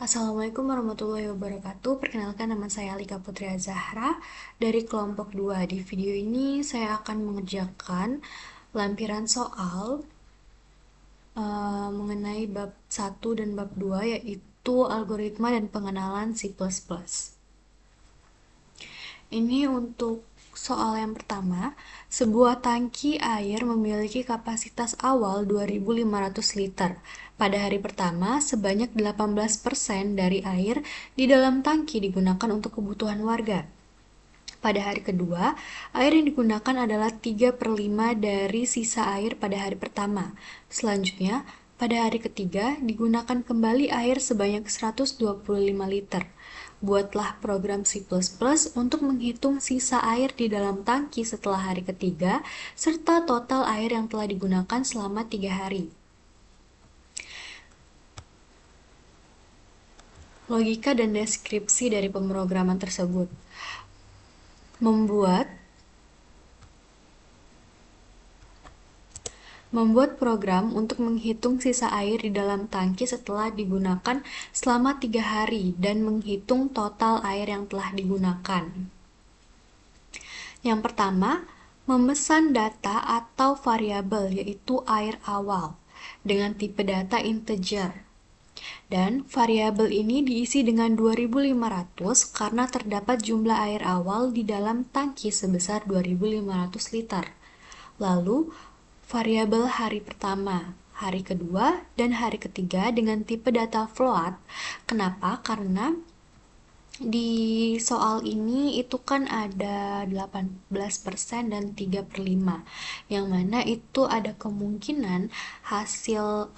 Assalamualaikum warahmatullahi wabarakatuh. Perkenalkan, nama saya Alika Putria Zahra dari kelompok 2. Di video ini saya akan mengerjakan lampiran soal mengenai bab 1 dan bab 2, yaitu algoritma dan pengenalan C++. Ini untuk soal yang pertama. Sebuah tangki air memiliki kapasitas awal 2.500 liter. Pada hari pertama, sebanyak 18% dari air di dalam tangki digunakan untuk kebutuhan warga. Pada hari kedua, air yang digunakan adalah 3/5 dari sisa air pada hari pertama. Selanjutnya, pada hari ketiga, digunakan kembali air sebanyak 125 liter. Buatlah program C++ untuk menghitung sisa air di dalam tangki setelah hari ketiga, serta total air yang telah digunakan selama 3 hari. Logika dan deskripsi dari pemrograman tersebut. Membuat program untuk menghitung sisa air di dalam tangki setelah digunakan selama 3 hari dan menghitung total air yang telah digunakan. Yang pertama, memesan data atau variabel, yaitu air awal, dengan tipe data integer. Dan variabel ini diisi dengan 2.500 karena terdapat jumlah air awal di dalam tangki sebesar 2.500 liter. Lalu, variabel hari pertama, hari kedua, dan hari ketiga dengan tipe data float. Kenapa? Karena di soal ini itu kan ada 18% dan 3/5, yang mana itu ada kemungkinan hasil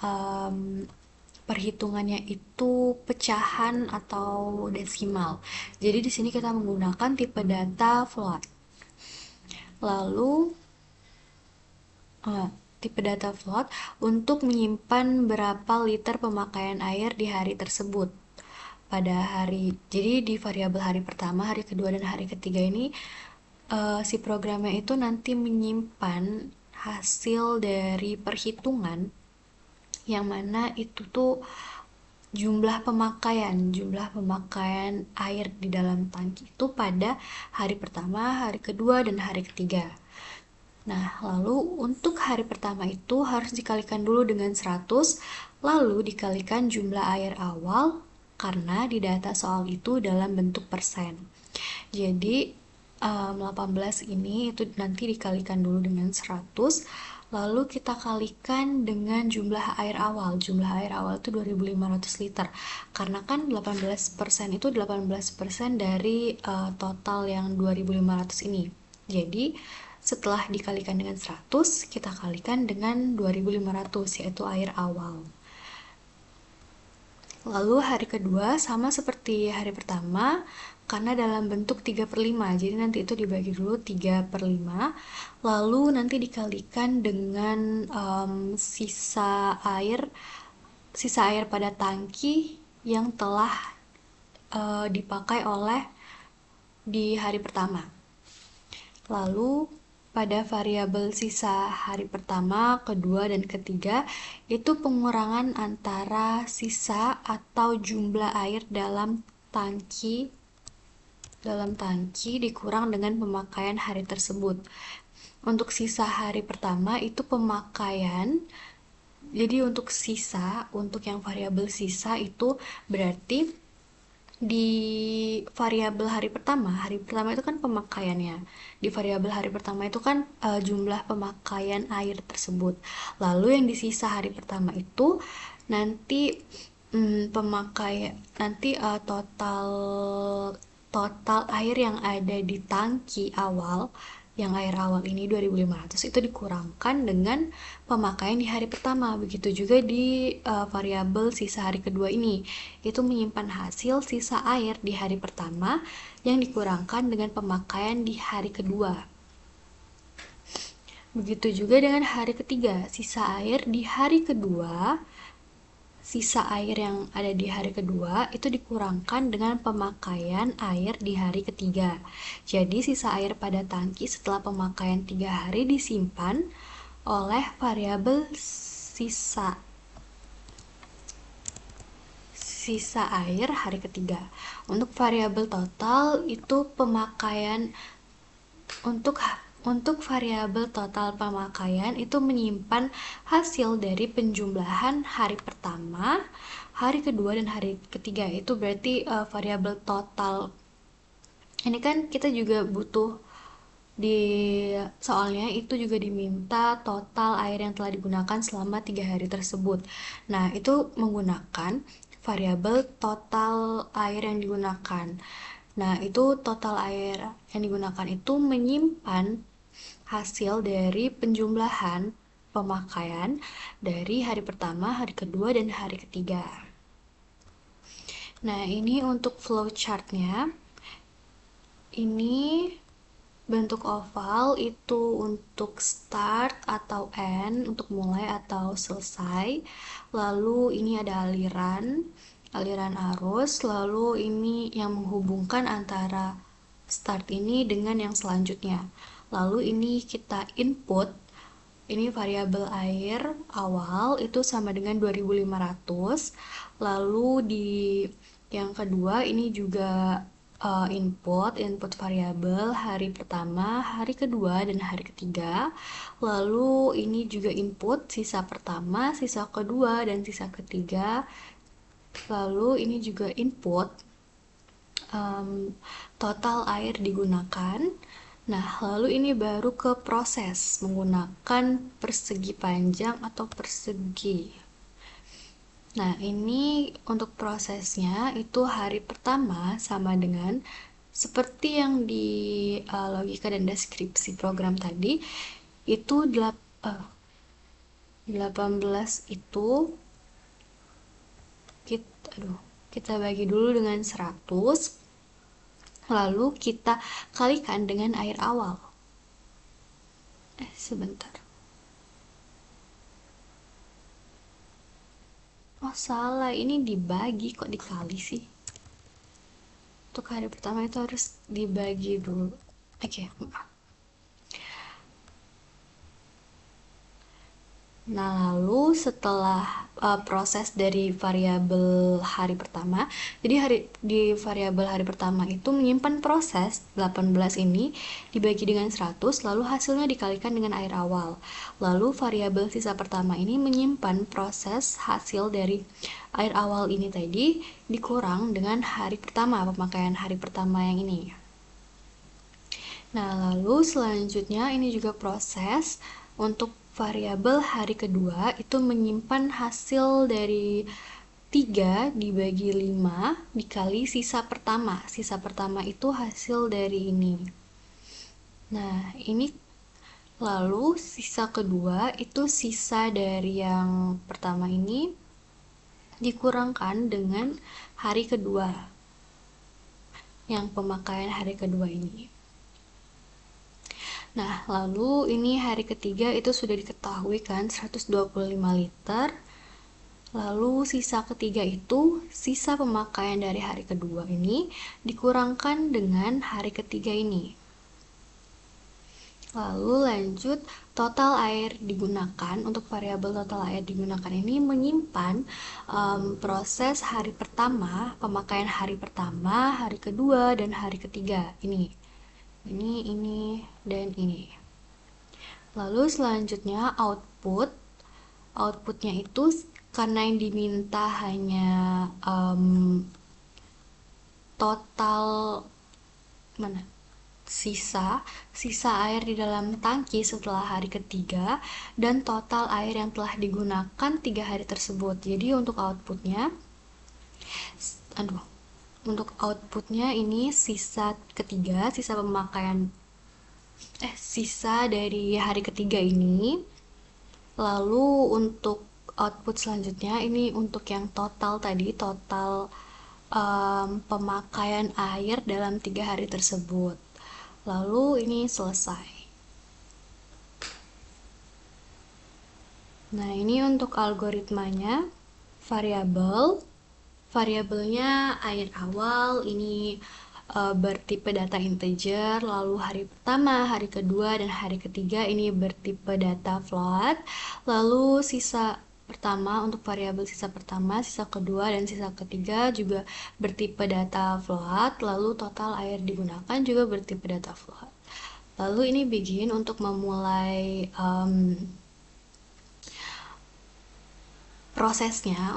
perhitungannya itu pecahan atau desimal. Jadi di sini kita menggunakan tipe data float. Lalu tipe data float untuk menyimpan berapa liter pemakaian air di hari tersebut. Jadi di variabel hari pertama, hari kedua, dan hari ketiga ini si programnya itu nanti menyimpan hasil dari perhitungan yang mana itu tuh jumlah pemakaian air di dalam tangki itu pada hari pertama, hari kedua, dan hari ketiga. Nah, lalu untuk hari pertama itu harus dikalikan dulu dengan 100, lalu dikalikan jumlah air awal, karena di data soal itu dalam bentuk persen. Jadi, 18 ini itu nanti dikalikan dulu dengan 100, lalu kita kalikan dengan jumlah air awal. Jumlah air awal itu 2.500 liter. Karena kan 18% itu 18% dari total yang 2.500 ini. Jadi, setelah dikalikan dengan 100, kita kalikan dengan 2.500, yaitu air awal. Lalu hari kedua sama seperti hari pertama, karena dalam bentuk 3/5, jadi nanti itu dibagi dulu 3/5, lalu nanti dikalikan dengan sisa air pada tangki yang telah dipakai oleh di hari pertama. Lalu pada variabel sisa hari pertama, kedua, dan ketiga itu pengurangan antara sisa atau jumlah air dalam tangki dikurang dengan pemakaian hari tersebut. Untuk sisa hari pertama itu pemakaian. Jadi untuk yang variabel sisa itu berarti di variabel hari pertama itu kan pemakaiannya. Di variabel hari pertama itu kan jumlah pemakaian air tersebut. Lalu yang di sisa hari pertama itu nanti total air yang ada di tangki awal, yang air awal ini 2.500 itu dikurangkan dengan pemakaian di hari pertama. Begitu juga di variabel sisa hari kedua ini, itu menyimpan hasil sisa air di hari pertama yang dikurangkan dengan pemakaian di hari kedua. Begitu juga dengan hari ketiga, sisa air yang ada di hari kedua itu dikurangkan dengan pemakaian air di hari ketiga. Jadi sisa air pada tangki setelah pemakaian 3 hari disimpan oleh variabel sisa air hari ketiga. Untuk variabel total itu pemakaian untuk variabel total pemakaian itu menyimpan hasil dari penjumlahan hari pertama, hari kedua, dan hari ketiga. Itu berarti variabel total. Ini kan kita juga butuh di soalnya itu juga diminta total air yang telah digunakan selama 3 hari tersebut. Nah, itu menggunakan variabel total air yang digunakan. Nah, itu total air yang digunakan itu menyimpan hasil dari penjumlahan pemakaian dari hari pertama, hari kedua, dan hari ketiga. Nah, ini untuk flowchartnya. Ini bentuk oval itu untuk start atau end, untuk mulai atau selesai. Lalu ini ada aliran arus, lalu ini yang menghubungkan antara start ini dengan yang selanjutnya. Lalu ini kita input, ini variabel air awal itu sama dengan 2500. Lalu di yang kedua ini juga input variabel hari pertama, hari kedua, dan hari ketiga. Lalu ini juga input sisa pertama, sisa kedua, dan sisa ketiga. Lalu ini juga input total air digunakan. Nah, lalu ini baru ke proses menggunakan persegi panjang atau persegi. Nah, ini untuk prosesnya itu hari pertama sama dengan seperti yang di logika dan deskripsi program tadi, itu 18 itu kita bagi dulu dengan 100, lalu kita kalikan dengan air awal. Sebentar. Oh, salah, ini dibagi, kok dikali sih? Untuk hari pertama itu harus dibagi dulu. Oke, maaf. Nah, lalu setelah proses dari variabel hari pertama, jadi di variabel hari pertama itu menyimpan proses 18 ini dibagi dengan 100, lalu hasilnya dikalikan dengan air awal. Lalu variabel sisa pertama ini menyimpan proses hasil dari air awal ini tadi dikurang dengan hari pertama, pemakaian hari pertama yang ini. Nah, lalu selanjutnya ini juga proses untuk variabel hari kedua itu menyimpan hasil dari 3 dibagi 5 dikali sisa pertama. Sisa pertama itu hasil dari ini. Nah, ini lalu sisa kedua itu sisa dari yang pertama ini dikurangkan dengan hari kedua. Yang pemakaian hari kedua ini. Nah, lalu ini hari ketiga itu sudah diketahui kan 125 liter. Lalu sisa ketiga itu sisa pemakaian dari hari kedua ini dikurangkan dengan hari ketiga ini. Lalu lanjut, total air digunakan untuk variabel total air digunakan ini menyimpan proses hari pertama, pemakaian hari pertama, hari kedua, dan hari ketiga. Ini, dan ini. Lalu selanjutnya outputnya itu karena yang diminta hanya total sisa air di dalam tangki setelah hari ketiga dan total air yang telah digunakan 3 hari tersebut. Jadi untuk outputnya ini sisa ketiga, sisa pemakaian sisa dari hari ketiga ini. Lalu untuk output selanjutnya ini untuk yang total tadi, total pemakaian air dalam 3 hari tersebut. Lalu ini selesai. Nah, ini untuk algoritmanya. Variabelnya air awal ini bertipe data integer, lalu hari pertama, hari kedua, dan hari ketiga ini bertipe data float. Lalu sisa pertama, untuk variabel sisa pertama, sisa kedua, dan sisa ketiga juga bertipe data float, lalu total air digunakan juga bertipe data float. Lalu ini begin untuk memulai prosesnya.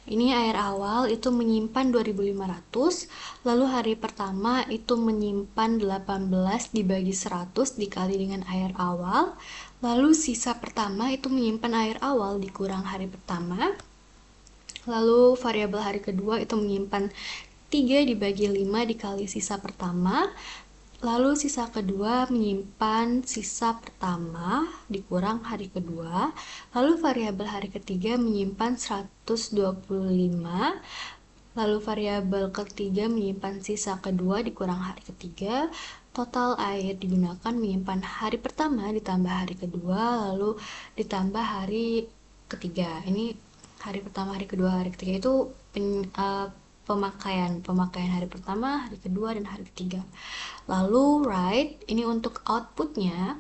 Ini air awal itu menyimpan 2500, lalu hari pertama itu menyimpan 18 dibagi 100 dikali dengan air awal, lalu sisa pertama itu menyimpan air awal dikurang hari pertama, lalu variabel hari kedua itu menyimpan 3 dibagi 5 dikali sisa pertama, lalu sisa kedua menyimpan sisa pertama dikurang hari kedua, lalu variabel hari ketiga menyimpan 125, lalu variabel ketiga menyimpan sisa kedua dikurang hari ketiga, total air digunakan menyimpan hari pertama ditambah hari kedua, lalu ditambah hari ketiga. Ini hari pertama, hari kedua, hari ketiga itu pemakaian hari pertama, hari kedua, dan hari ketiga. Lalu write, ini untuk outputnya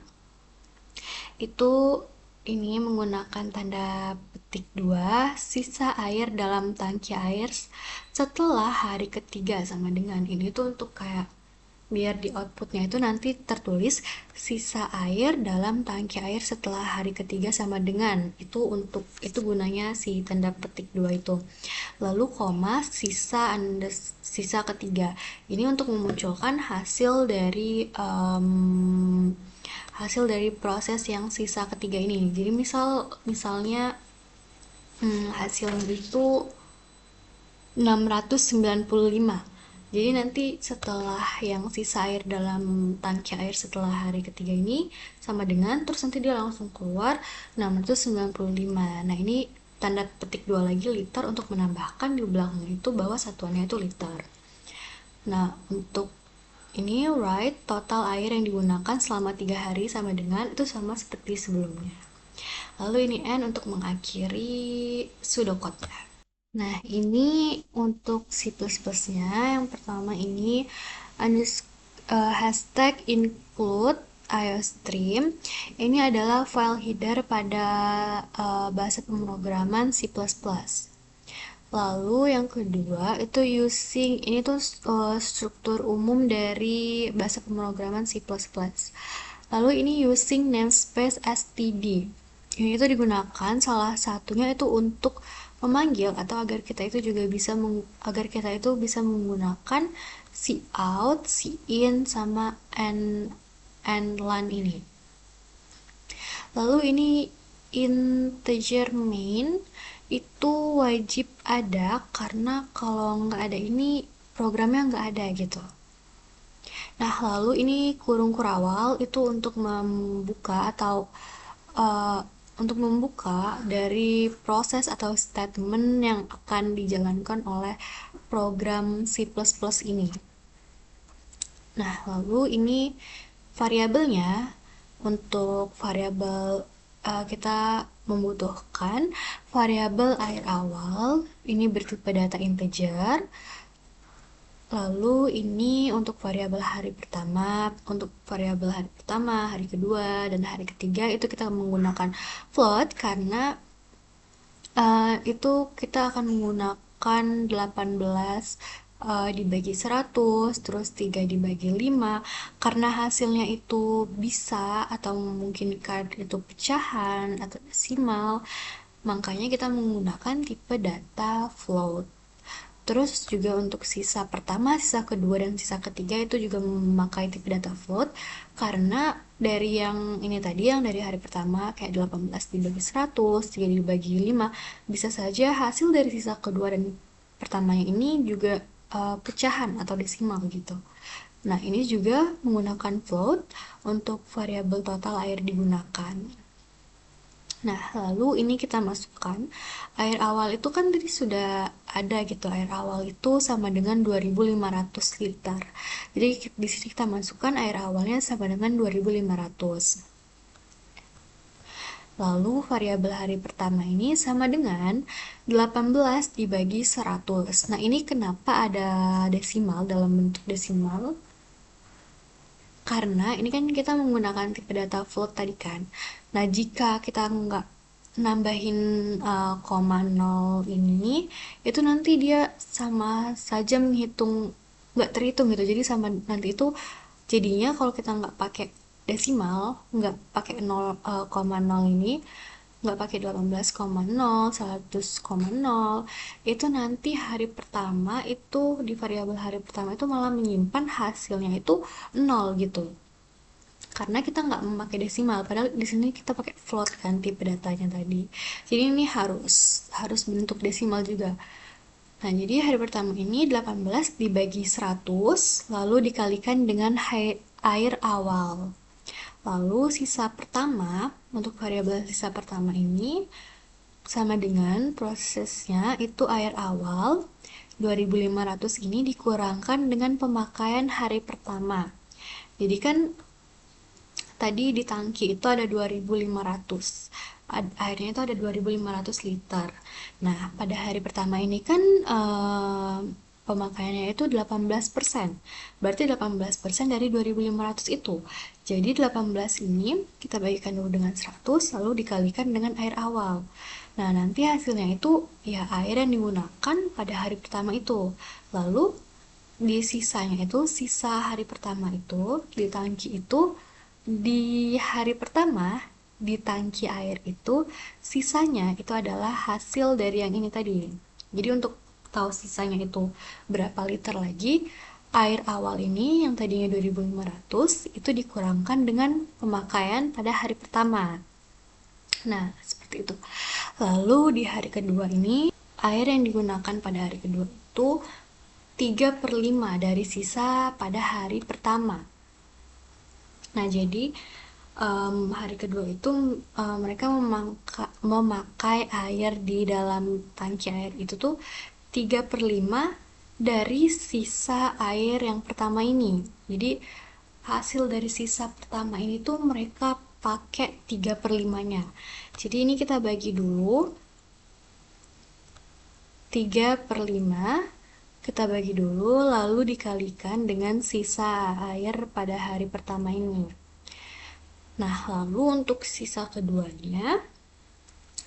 itu ini menggunakan tanda petik 2, sisa air dalam tangki air setelah hari ketiga sama dengan ini tuh untuk kayak biar di outputnya itu nanti tertulis sisa air dalam tangki air setelah hari ketiga sama dengan itu, untuk itu gunanya si tanda petik 2 itu. Lalu koma sisa ketiga, ini untuk memunculkan hasil dari proses yang sisa ketiga ini. Jadi misalnya hasilnya itu 695. Jadi nanti setelah yang sisa air dalam tangki air setelah hari ketiga ini sama dengan, terus nanti dia langsung keluar 695. Nah, ini tanda petik 2 lagi liter untuk menambahkan di belakang itu bahwa satuannya itu liter. Nah, untuk ini write total air yang digunakan selama 3 hari sama dengan itu sama seperti sebelumnya. Lalu ini N untuk mengakhiri pseudocode-nya. Nah, ini untuk C++-nya. Yang pertama ini hashtag include iostream. Ini adalah file header pada bahasa pemrograman C++. Lalu yang kedua itu ini tuh struktur umum dari bahasa pemrograman C++. Lalu ini using namespace std. Ini itu digunakan salah satunya itu untuk memanggil atau agar kita itu bisa menggunakan cout, cin sama len ini. Lalu ini integer main itu wajib ada karena kalau nggak ada ini programnya nggak ada gitu. Nah, lalu ini kurung kurawal itu untuk membuka dari proses atau statement yang akan dijalankan oleh program C++ ini. Nah, lalu ini variabelnya. Untuk variabel kita membutuhkan variabel air awal, ini bertipe data integer. Lalu ini untuk variabel hari pertama, hari kedua, dan hari ketiga itu kita menggunakan float karena itu kita akan menggunakan 18 dibagi 100, terus 3 dibagi 5, karena hasilnya itu bisa atau memungkinkan itu pecahan atau desimal, makanya kita menggunakan tipe data float. Terus juga untuk sisa pertama, sisa kedua, dan sisa ketiga itu juga memakai tipe data float karena dari yang ini tadi, yang dari hari pertama kayak 18 dibagi 100, 3 dibagi 5, bisa saja hasil dari sisa kedua dan pertamanya ini juga pecahan atau desimal gitu. Nah, ini juga menggunakan float untuk variabel total air digunakan. Nah, lalu ini kita masukkan air awal itu kan tadi sudah ada gitu. Air awal itu sama dengan 2500 liter. Jadi di sini kita masukkan air awalnya sama dengan 2500. Lalu variabel hari pertama ini sama dengan 18 dibagi 100. Nah, ini kenapa ada desimal dalam bentuk desimal? Karena ini kan kita menggunakan tipe data float tadi kan. Nah, jika kita nggak nambahin koma nol ini, itu nanti dia sama saja menghitung, nggak terhitung gitu. Jadi sama nanti itu jadinya kalau kita nggak pakai desimal, nggak pakai 0,0 ini, nggak pakai 18,0, 100,0, itu nanti hari pertama itu di variabel hari pertama itu malah menyimpan hasilnya itu 0 gitu, karena kita nggak memakai desimal, padahal di sini kita pakai float kan tipe datanya tadi. Jadi ini harus bentuk desimal juga. Nah, jadi hari pertama ini 18 dibagi 100 lalu dikalikan dengan air awal. Lalu sisa pertama, untuk variabel sisa pertama ini sama dengan prosesnya itu air awal 2500 ini dikurangkan dengan pemakaian hari pertama. Jadi kan tadi di tangki itu ada 2500, airnya itu ada 2500 liter. Nah, pada hari pertama ini kan pemakaiannya itu 18%, berarti 18% dari 2500 itu. Jadi 18 ini kita bagikan dulu dengan 100 lalu dikalikan dengan air awal. Nah, nanti hasilnya itu ya air yang digunakan pada hari pertama itu. Lalu di sisanya itu, sisa hari pertama itu di tangki itu, di hari pertama di tangki air itu sisanya itu adalah hasil dari yang ini tadi. Jadi untuk tahu sisanya itu berapa liter lagi, air awal ini yang tadinya 2500 itu dikurangkan dengan pemakaian pada hari pertama. Nah, seperti itu. Lalu di hari kedua ini, air yang digunakan pada hari kedua itu 3/5 dari sisa pada hari pertama. Nah, jadi hari kedua itu mereka memakai air di dalam tangki air itu tuh 3/5 dari sisa air yang pertama ini. Jadi hasil dari sisa pertama ini tuh mereka pakai 3/5-nya. Jadi ini kita bagi dulu 3/5, kita bagi dulu lalu dikalikan dengan sisa air pada hari pertama ini. Nah, lalu untuk sisa keduanya,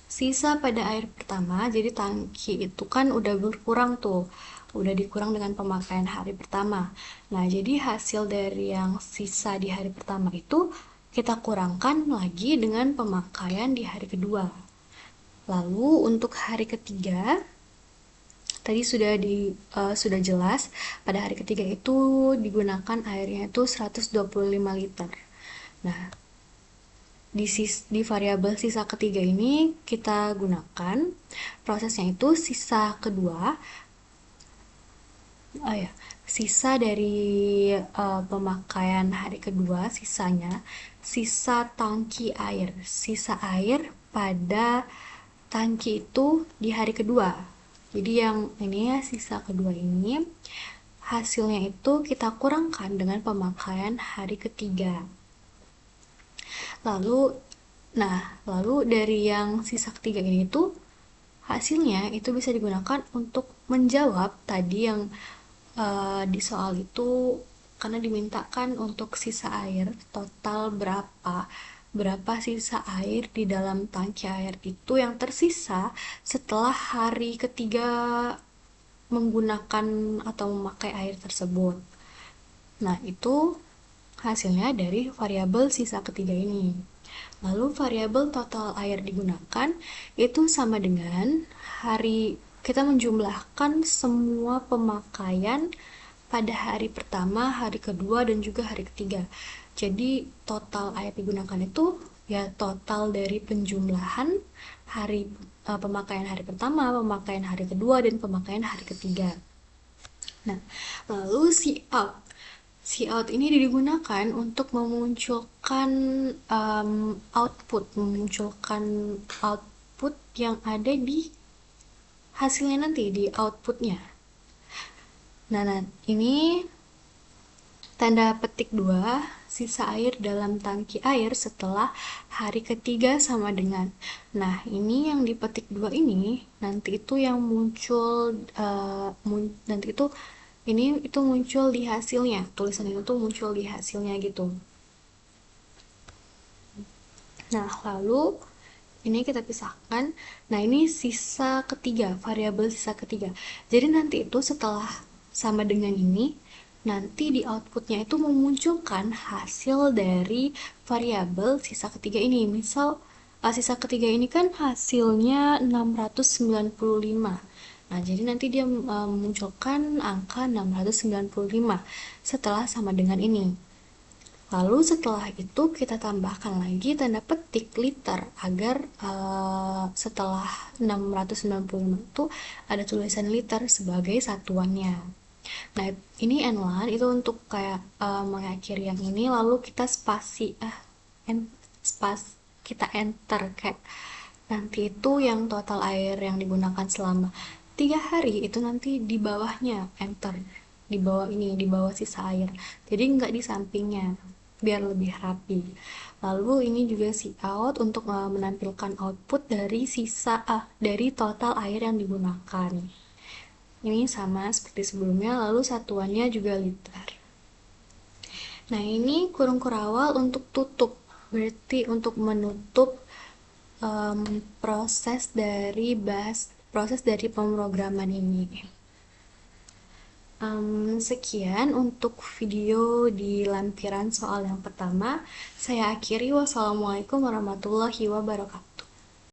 sisa pada air pertama, jadi tangki itu kan udah berkurang tuh, udah dikurang dengan pemakaian hari pertama. Nah, jadi hasil dari yang sisa di hari pertama itu kita kurangkan lagi dengan pemakaian di hari kedua. Lalu untuk hari ketiga, tadi sudah jelas pada hari ketiga itu digunakan airnya itu 125 liter. Nah, di variabel sisa ketiga ini kita gunakan prosesnya itu sisa kedua, sisa dari pemakaian hari kedua, sisa tangki air, sisa air pada tangki itu di hari kedua. Jadi yang ini ya, sisa kedua ini hasilnya itu kita kurangkan dengan pemakaian hari ketiga. Lalu dari yang sisa ketiga ini tuh hasilnya itu bisa digunakan untuk menjawab tadi yang di soal itu, karena dimintakan untuk sisa air total berapa sisa air di dalam tangki air itu yang tersisa setelah hari ketiga menggunakan atau memakai air tersebut. Nah, itu hasilnya dari variabel sisa ketiga ini. Lalu variabel total air digunakan itu sama dengan kita menjumlahkan semua pemakaian pada hari pertama, hari kedua, dan juga hari ketiga. Jadi total air digunakan itu ya total dari penjumlahan pemakaian hari pertama, pemakaian hari kedua, dan pemakaian hari ketiga. Nah, lalu Cout ini digunakan untuk memunculkan output yang ada di hasilnya nanti, di outputnya. Nah, ini tanda petik 2, sisa air dalam tangki air setelah hari ketiga sama dengan. Nah, ini yang di petik 2 ini nanti itu yang muncul nanti itu ini itu muncul di hasilnya, tulisan itu tuh muncul di hasilnya gitu. Nah, lalu ini kita pisahkan. Nah, ini sisa ketiga, variabel sisa ketiga. Jadi nanti itu setelah sama dengan ini, nanti di outputnya itu memunculkan hasil dari variabel sisa ketiga ini. Misal, sisa ketiga ini kan hasilnya 695. Nah, jadi nanti dia memunculkan angka 695 setelah sama dengan ini. Lalu setelah itu kita tambahkan lagi tanda petik liter agar setelah 695 itu ada tulisan liter sebagai satuannya. Nah, ini N1 itu untuk kayak mengakhiri yang ini, lalu kita spasi kita enter kayak nanti itu yang total air yang digunakan selama 3 hari itu nanti di bawahnya enter, di bawah ini, di bawah sisa air, jadi nggak di sampingnya biar lebih rapi. Lalu ini juga si out untuk menampilkan output dari sisa dari total air yang digunakan. Ini sama seperti sebelumnya, lalu satuannya juga liter. Nah, ini kurung kurawal untuk tutup, berarti untuk menutup proses dari pemrograman ini. Sekian untuk video di lampiran soal yang pertama. Saya akhiri. Wassalamualaikum warahmatullahi wabarakatuh.